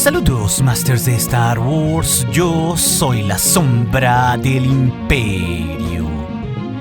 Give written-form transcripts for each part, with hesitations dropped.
Saludos, Masters de Star Wars. Yo soy la sombra del Imperio.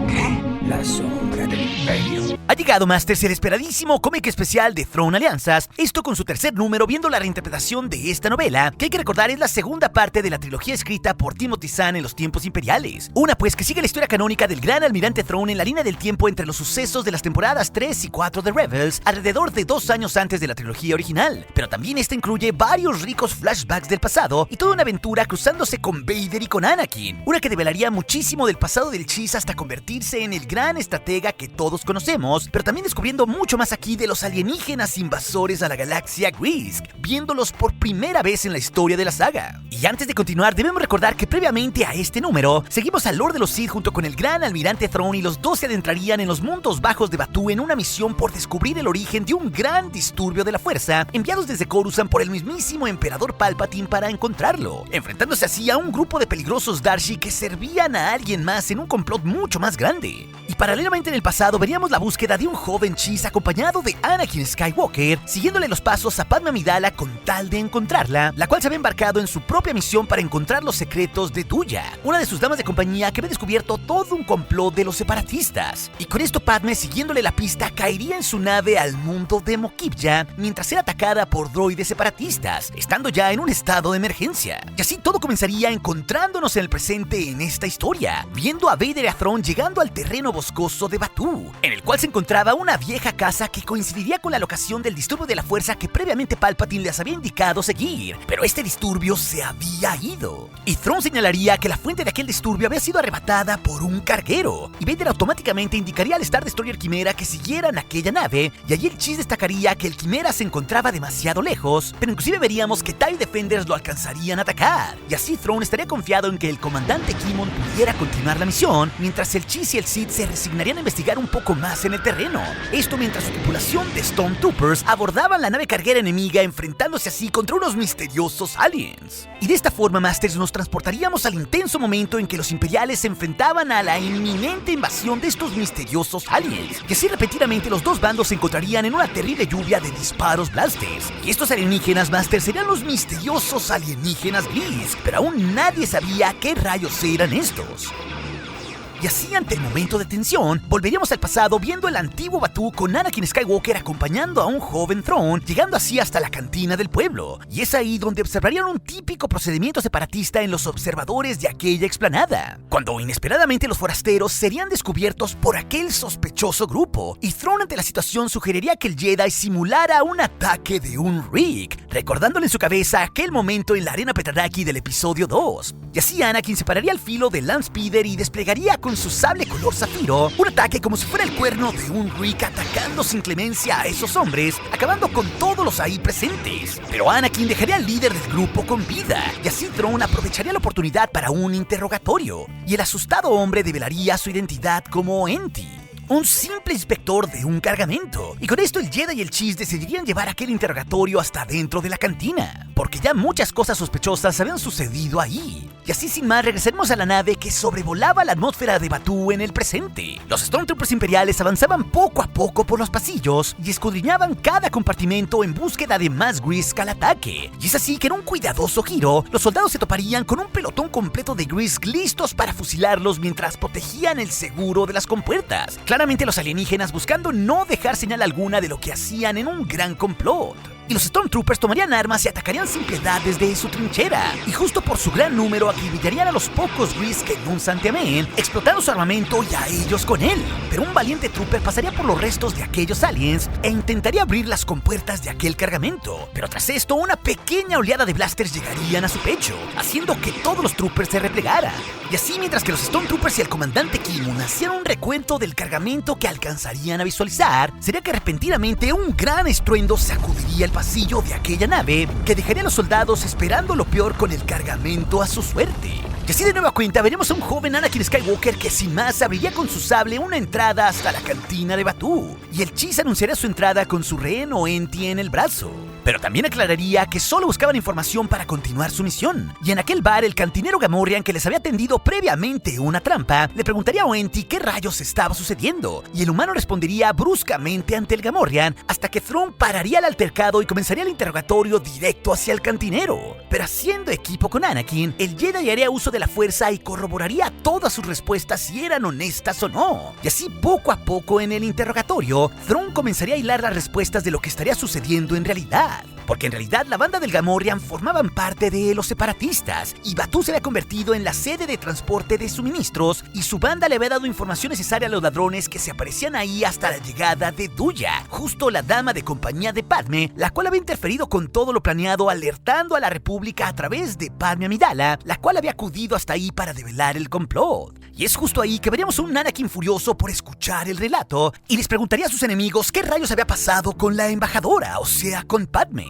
¿Qué? La sombra del Imperio. Ha llegado, Masters, el esperadísimo cómic especial de Throne Alianzas, esto con su tercer número, viendo la reinterpretación de esta novela, que hay que recordar es la segunda parte de la trilogía escrita por Timothy Zahn en los tiempos imperiales. Una pues que sigue la historia canónica del gran almirante Throne en la línea del tiempo entre los sucesos de las temporadas 3 y 4 de Rebels, alrededor de 2 años antes de la trilogía original. Pero también esta incluye varios ricos flashbacks del pasado y toda una aventura cruzándose con Vader y con Anakin, una que develaría muchísimo del pasado del Chiss hasta convertirse en el gran estratega que todos conocemos, pero también descubriendo mucho más aquí de los alienígenas invasores a la galaxia Grease, viéndolos por primera vez en la historia de la saga. Y antes de continuar, debemos recordar que previamente a este número, seguimos al Lord de los Sith junto con el gran almirante Throne, y los dos se adentrarían en los mundos bajos de Batuu en una misión por descubrir el origen de un gran disturbio de la fuerza, enviados desde Coruscant por el mismísimo emperador Palpatine para encontrarlo, enfrentándose así a un grupo de peligrosos Darshi que servían a alguien más en un complot mucho más grande. Y paralelamente en el pasado veríamos la búsqueda de un joven Chiss acompañado de Anakin Skywalker, siguiéndole los pasos a Padmé Amidala con tal de encontrarla, la cual se había embarcado en su propia misión para encontrar los secretos de Tuya, una de sus damas de compañía que había descubierto todo un complot de los separatistas. Y con esto Padmé, siguiéndole la pista, caería en su nave al mundo de Mokibya mientras era atacada por droides separatistas, estando ya en un estado de emergencia. Y así todo comenzaría encontrándonos en el presente en esta historia, viendo a Vader y a Throne llegando al terreno boscoso de Batuu, en el cual se encontraba una vieja casa que coincidiría con la locación del disturbio de la fuerza que previamente Palpatine les había indicado seguir, pero este disturbio se había ido. Y Throne señalaría que la fuente de aquel disturbio había sido arrebatada por un carguero, y Vader automáticamente indicaría al Star Destroyer Quimera que siguieran aquella nave, y allí el Chiss destacaría que el Quimera se encontraba demasiado lejos, pero inclusive veríamos que TIE Defenders lo alcanzarían a atacar, y así Throne estaría confiado en que el comandante Kimon pudiera continuar la misión, mientras el Chiss y el Sith se resignarían a investigar un poco más en el terreno. Esto mientras su tripulación de Stormtroopers abordaban la nave carguera enemiga, enfrentándose así contra unos misteriosos aliens. Y de esta forma, Masters, nos transportaríamos al intenso momento en que los imperiales se enfrentaban a la inminente invasión de estos misteriosos aliens, y así repentinamente los dos bandos se encontrarían en una terrible lluvia de disparos blasters. Y estos alienígenas, Masters, serían los misteriosos alienígenas Grease, pero aún nadie sabía qué rayos eran estos. Y así, ante el momento de tensión, volveríamos al pasado viendo el antiguo Batuu con Anakin Skywalker acompañando a un joven Throne, llegando así hasta la cantina del pueblo. Y es ahí donde observarían un típico procedimiento separatista en los observadores de aquella explanada, cuando inesperadamente los forasteros serían descubiertos por aquel sospechoso grupo, y Throne ante la situación sugeriría que el Jedi simulara un ataque de un Rig, recordándole en su cabeza aquel momento en la arena Petaraki del episodio 2. Y así Anakin se pararía al filo del Landspeeder y desplegaría con su sable color zafiro un ataque como si fuera el cuerno de un Rig, atacando sin clemencia a esos hombres, acabando con todos los ahí presentes. Pero Anakin dejaría al líder del grupo con vida, y así Throne aprovecharía la oportunidad para un interrogatorio, y el asustado hombre develaría su identidad como Enti, un simple inspector de un cargamento. Y con esto el Jedi y el Chiss decidirían llevar aquel interrogatorio hasta dentro de la cantina, porque ya muchas cosas sospechosas habían sucedido ahí. Y así sin más regresaremos a la nave que sobrevolaba la atmósfera de Batuu en el presente. Los Stormtroopers imperiales avanzaban poco a poco por los pasillos y escudriñaban cada compartimento en búsqueda de más Grease al ataque. Y es así que en un cuidadoso giro, los soldados se toparían con un pelotón completo de Grease listos para fusilarlos mientras protegían el seguro de las compuertas. Claramente los alienígenas buscando no dejar señal alguna de lo que hacían en un gran complot. Y los Stormtroopers tomarían armas y atacarían sin piedad desde su trinchera, y justo por su gran número acribillarían a los pocos Grease que un santiamén, explotando su armamento y a ellos con él. Pero un valiente trooper pasaría por los restos de aquellos aliens e intentaría abrir las compuertas de aquel cargamento, pero tras esto una pequeña oleada de blasters llegarían a su pecho, haciendo que todos los troopers se replegaran. Y así, mientras que los Stormtroopers y el comandante Kimon hacían un recuento del cargamento que alcanzarían a visualizar, sería que repentinamente un gran estruendo sacudiría el pasillo de aquella nave, que dejaría a los soldados esperando lo peor con el cargamento a su suerte. Y así de nueva cuenta veremos a un joven Anakin Skywalker que sin más abriría con su sable una entrada hasta la cantina de Batuu, y el Chiss anunciaría su entrada con su rehén Oenti en el brazo. Pero también aclararía que solo buscaban información para continuar su misión. Y en aquel bar, el cantinero Gamorrean, que les había tendido previamente una trampa, le preguntaría a Oenti qué rayos estaba sucediendo, y el humano respondería bruscamente ante el Gamorrean, hasta que Thrawn pararía el altercado y comenzaría el interrogatorio directo hacia el cantinero. Pero haciendo equipo con Anakin, el Jedi haría uso de la fuerza y corroboraría todas sus respuestas si eran honestas o no. Y así poco a poco en el interrogatorio, Thrawn comenzaría a hilar las respuestas de lo que estaría sucediendo en realidad. Porque en realidad la banda del Gamorrean formaban parte de los separatistas, y Batuu se había convertido en la sede de transporte de suministros, y su banda le había dado información necesaria a los ladrones que se aparecían ahí hasta la llegada de Duya, justo la dama de compañía de Padme, la cual había interferido con todo lo planeado, alertando a la República a través de Padme Amidala, la cual había acudido hasta ahí para develar el complot. Y es justo ahí que veríamos a un Anakin furioso por escuchar el relato, y les preguntaría a sus enemigos qué rayos había pasado con la embajadora, o sea, con Padme.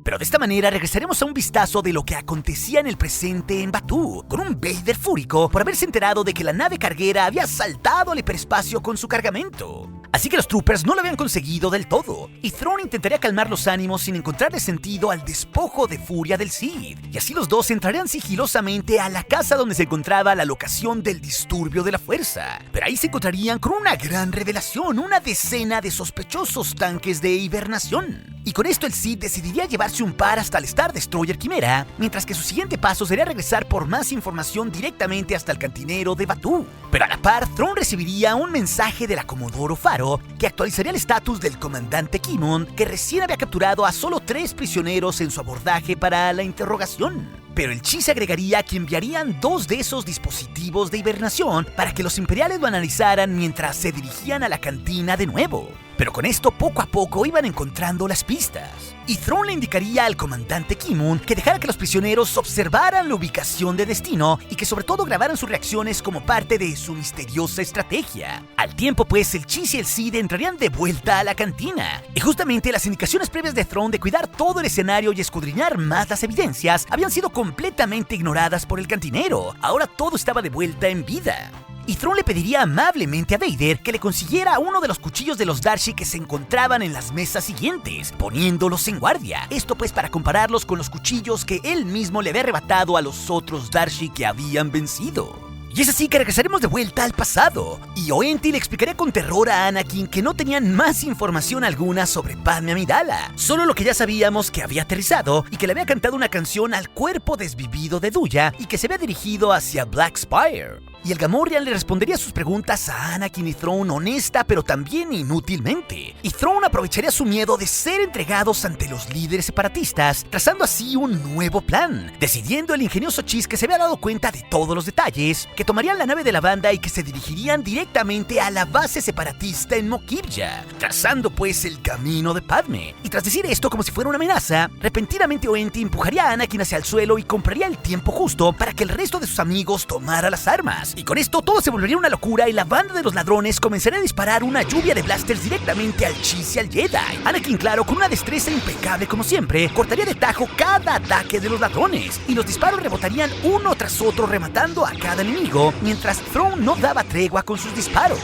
Pero de esta manera regresaremos a un vistazo de lo que acontecía en el presente en Batuu, con un Vader fúrico por haberse enterado de que la nave carguera había saltado al hiperespacio con su cargamento. Así que los troopers no lo habían conseguido del todo, y Thrawn intentaría calmar los ánimos sin encontrarle sentido al despojo de furia del Sith, y así los dos entrarían sigilosamente a la casa donde se encontraba la locación del disturbio de la fuerza. Pero ahí se encontrarían con una gran revelación, una decena de sospechosos tanques de hibernación. Y con esto el Sith decidiría llevarse un par hasta el Star Destroyer Quimera, mientras que su siguiente paso sería regresar por más información directamente hasta el cantinero de Batuu. Pero a la par, Thrawn recibiría un mensaje de la Comodoro Faro que actualizaría el estatus del comandante Kimon, que recién había capturado a solo 3 prisioneros en su abordaje para la interrogación. Pero el Chiss agregaría que enviarían 2 de esos dispositivos de hibernación para que los imperiales lo analizaran mientras se dirigían a la cantina de nuevo. Pero con esto poco a poco iban encontrando las pistas. Y Thrawn le indicaría al comandante Kimon que dejara que los prisioneros observaran la ubicación de destino y que sobre todo grabaran sus reacciones como parte de su misteriosa estrategia. Al tiempo pues, el Chiss y el Sith entrarían de vuelta a la cantina. Y justamente las indicaciones previas de Thrawn de cuidar todo el escenario y escudriñar más las evidencias habían sido completamente ignoradas por el cantinero. Ahora todo estaba de vuelta en vida. Y Thrawn le pediría amablemente a Vader que le consiguiera uno de los cuchillos de los Darshi que se encontraban en las mesas siguientes, poniéndolos en guardia. Esto pues para compararlos con los cuchillos que él mismo le había arrebatado a los otros Darshi que habían vencido. Y es así que regresaremos de vuelta al pasado, y Oenti le explicaría con terror a Anakin que no tenían más información alguna sobre Padme Amidala, solo lo que ya sabíamos, que había aterrizado y que le había cantado una canción al cuerpo desvivido de Duya y que se había dirigido hacia Black Spire. Y el Gamorrean le respondería sus preguntas a Anakin y Thrawn honesta pero también inútilmente. Y Thrawn aprovecharía su miedo de ser entregados ante los líderes separatistas, trazando así un nuevo plan, decidiendo el ingenioso Chiss, que se había dado cuenta de todos los detalles, que tomarían la nave de la banda y que se dirigirían directamente a la base separatista en Mokibja, trazando pues el camino de Padme. Y tras decir esto como si fuera una amenaza, repentinamente Oenti empujaría a Anakin hacia el suelo y compraría el tiempo justo para que el resto de sus amigos tomara las armas. Y con esto todo se volvería una locura y la banda de los ladrones comenzaría a disparar una lluvia de blasters directamente al Chiss y al Jedi. Anakin, claro, con una destreza impecable como siempre, cortaría de tajo cada ataque de los ladrones, y los disparos rebotarían uno tras otro rematando a cada enemigo, mientras Thrawn no daba tregua con sus disparos.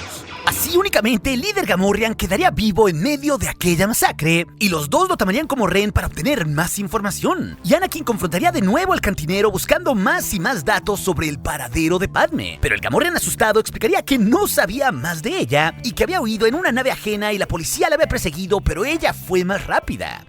Así únicamente el líder Gamorrean quedaría vivo en medio de aquella masacre, y los dos lo tomarían como rehén para obtener más información. Y Anakin confrontaría de nuevo al cantinero buscando más y más datos sobre el paradero de Padme. Pero el Gamorrean asustado explicaría que no sabía más de ella y que había huido en una nave ajena y la policía la había perseguido, pero ella fue más rápida.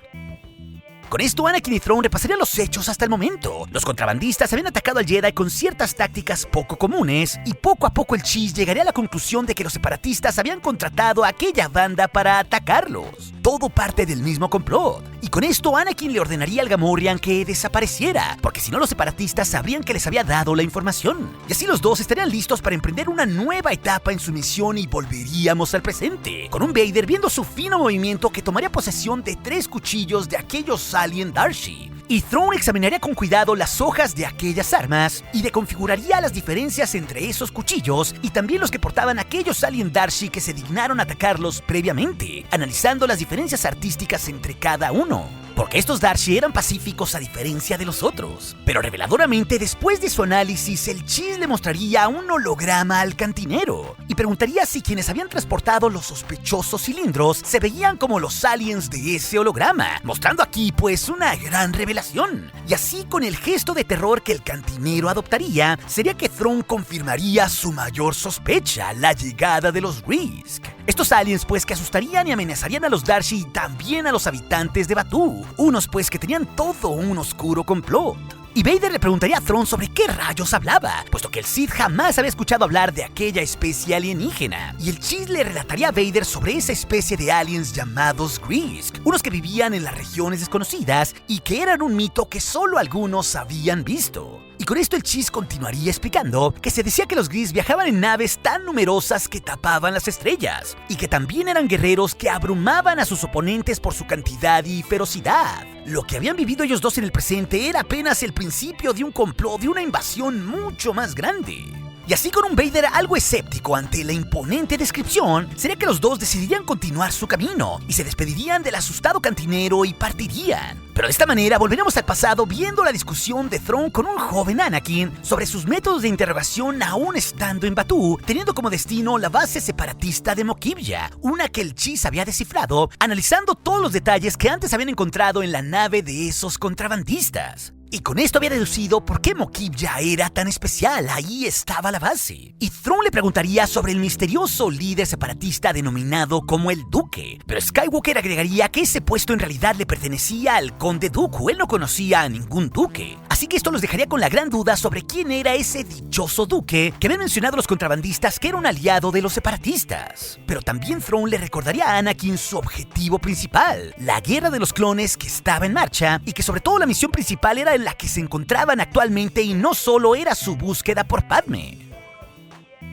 Con esto, Anakin y Thrawn repasarían los hechos hasta el momento. Los contrabandistas habían atacado al Jedi con ciertas tácticas poco comunes, y poco a poco el Chiss llegaría a la conclusión de que los separatistas habían contratado a aquella banda para atacarlos. Todo parte del mismo complot. Y con esto, Anakin le ordenaría al Gamorrean que desapareciera, porque si no los separatistas sabrían que les había dado la información. Y así los dos estarían listos para emprender una nueva etapa en su misión y volveríamos al presente, con un Vader viendo su fino movimiento que tomaría posesión de 3 cuchillos de aquellos Alien Darshi. Y Thrawn examinaría con cuidado las hojas de aquellas armas y deconfiguraría las diferencias entre esos cuchillos y también los que portaban aquellos Alien Darshi que se dignaron a atacarlos previamente, analizando las diferencias artísticas entre cada uno. porque estos Darcy eran pacíficos a diferencia de los otros. Pero reveladoramente, después de su análisis, el Cheese le mostraría un holograma al cantinero y preguntaría si quienes habían transportado los sospechosos cilindros se veían como los aliens de ese holograma, mostrando aquí pues una gran revelación. Y así, con el gesto de terror que el cantinero adoptaría, sería que Thrawn confirmaría su mayor sospecha, la llegada de los Grease. Estos aliens pues que asustarían y amenazarían a los Darcy y también a los habitantes de Batuu, unos pues que tenían todo un oscuro complot. Y Vader le preguntaría a Thrawn sobre qué rayos hablaba, puesto que el Sith jamás había escuchado hablar de aquella especie alienígena. Y el Cheese le relataría a Vader sobre esa especie de aliens llamados Grease, unos que vivían en las regiones desconocidas y que eran un mito que solo algunos habían visto. Y con esto el Cheese continuaría explicando que se decía que los Grease viajaban en naves tan numerosas que tapaban las estrellas, y que también eran guerreros que abrumaban a sus oponentes por su cantidad y ferocidad. Lo que habían vivido ellos dos en el presente era apenas el principio de un complot, de una invasión mucho más grande. Y así, con un Vader algo escéptico ante la imponente descripción, sería que los dos decidirían continuar su camino y se despedirían del asustado cantinero y partirían. Pero de esta manera volveremos al pasado, viendo la discusión de Thrawn con un joven Anakin sobre sus métodos de interrogación aún estando en Batuu, teniendo como destino la base separatista de Mokibya, una que el Cheese había descifrado, analizando todos los detalles que antes habían encontrado en la nave de esos contrabandistas. Y con esto había deducido por qué Mokibya era tan especial. Ahí estaba la base. Y Thrawn le preguntaría sobre el misterioso líder separatista denominado como el Duque. Pero Skywalker agregaría que ese puesto en realidad le pertenecía al Conde Dooku. Él no conocía a ningún duque. Así que esto los dejaría con la gran duda sobre quién era ese dichoso duque que habían mencionado los contrabandistas que era un aliado de los separatistas. Pero también Thrawn le recordaría a Anakin su objetivo principal, la guerra de los clones que estaba en marcha, y que sobre todo la misión principal era en la que se encontraban actualmente, y no solo era su búsqueda por Padme.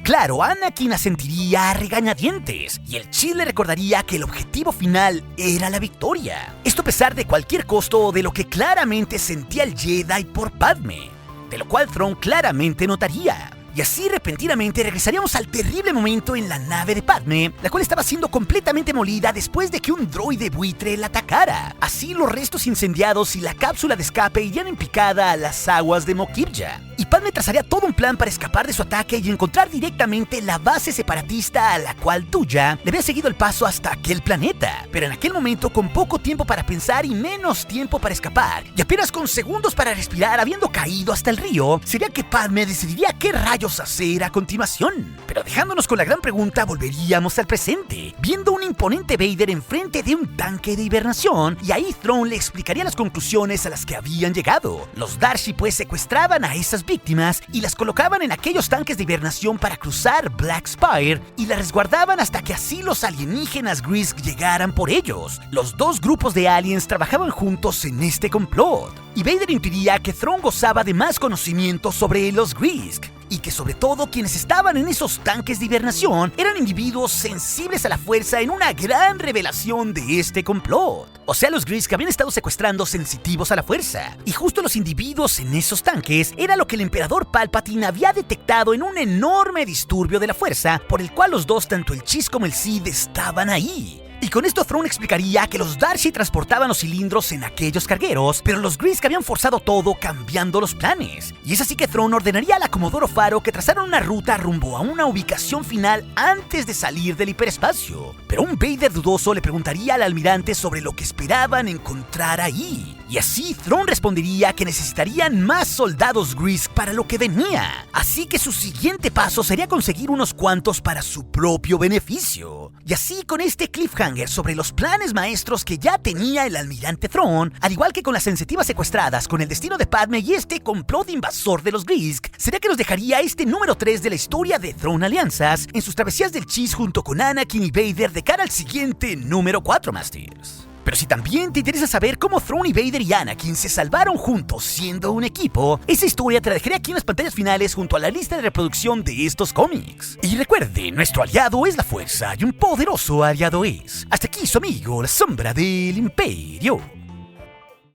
Claro, Anakin asentiría a regañadientes, y el Cheese le recordaría que el objetivo final era la victoria. Esto a pesar de cualquier costo o de lo que claramente sentía el Jedi por Padme, de lo cual Thrawn claramente notaría. Y así repentinamente regresaríamos al terrible momento en la nave de Padme, la cual estaba siendo completamente molida después de que un droide buitre la atacara. Así los restos incendiados y la cápsula de escape irían en picada a las aguas de Mokibya. Y Padme trazaría todo un plan para escapar de su ataque y encontrar directamente la base separatista a la cual Tuya le había seguido el paso hasta aquel planeta. Pero en aquel momento, con poco tiempo para pensar y menos tiempo para escapar, y apenas con segundos para respirar, habiendo caído hasta el río, sería que Padme decidiría qué rayos hacer a continuación. Pero dejándonos con la gran pregunta, volveríamos al presente, viendo un imponente Vader enfrente de un tanque de hibernación, y ahí Thrawn le explicaría las conclusiones a las que habían llegado. Los Darcy pues secuestraban a esas víctimas y las colocaban en aquellos tanques de hibernación para cruzar Black Spire, y las resguardaban hasta que así los alienígenas Grease llegaran por ellos. Los dos grupos de aliens trabajaban juntos en este complot, y Vader intuiría que Thrawn gozaba de más conocimiento sobre los Grease, y que sobre todo quienes estaban en esos tanques de hibernación eran individuos sensibles a la fuerza, en una gran revelación de este complot. O sea, los Grease que habían estado secuestrando sensitivos a la fuerza. Y justo los individuos en esos tanques era lo que el emperador Palpatine había detectado en un enorme disturbio de la fuerza, por el cual los dos, tanto el Cheese como el Sith, estaban ahí. Y con esto Thrawn explicaría que los Darcy transportaban los cilindros en aquellos cargueros, pero los Grease que habían forzado todo cambiando los planes. Y es así que Thrawn ordenaría a la Comodoro Faro que trazaran una ruta rumbo a una ubicación final antes de salir del hiperespacio. Pero un Vader dudoso le preguntaría al almirante sobre lo que esperaban encontrar ahí. Y así Thrawn respondería que necesitarían más soldados Grease para lo que venía. Así que su siguiente paso sería conseguir unos cuantos para su propio beneficio. Y así, con este cliffhanger sobre los planes maestros que ya tenía el almirante Thrawn, al igual que con las sensitivas secuestradas, con el destino de Padme y este complot invasor de los Grease, sería que nos dejaría este número 3 de la historia de Thrawn Alianzas en sus travesías del Cheese junto con Anakin y Vader de cara al siguiente número 4, Masters. Pero si también te interesa saber cómo Thrawn y Vader y Anakin se salvaron juntos siendo un equipo, esa historia te la dejaré aquí en las pantallas finales junto a la lista de reproducción de estos cómics. Y recuerde, nuestro aliado es la fuerza y un poderoso aliado es. Hasta aquí su amigo, la sombra del Imperio.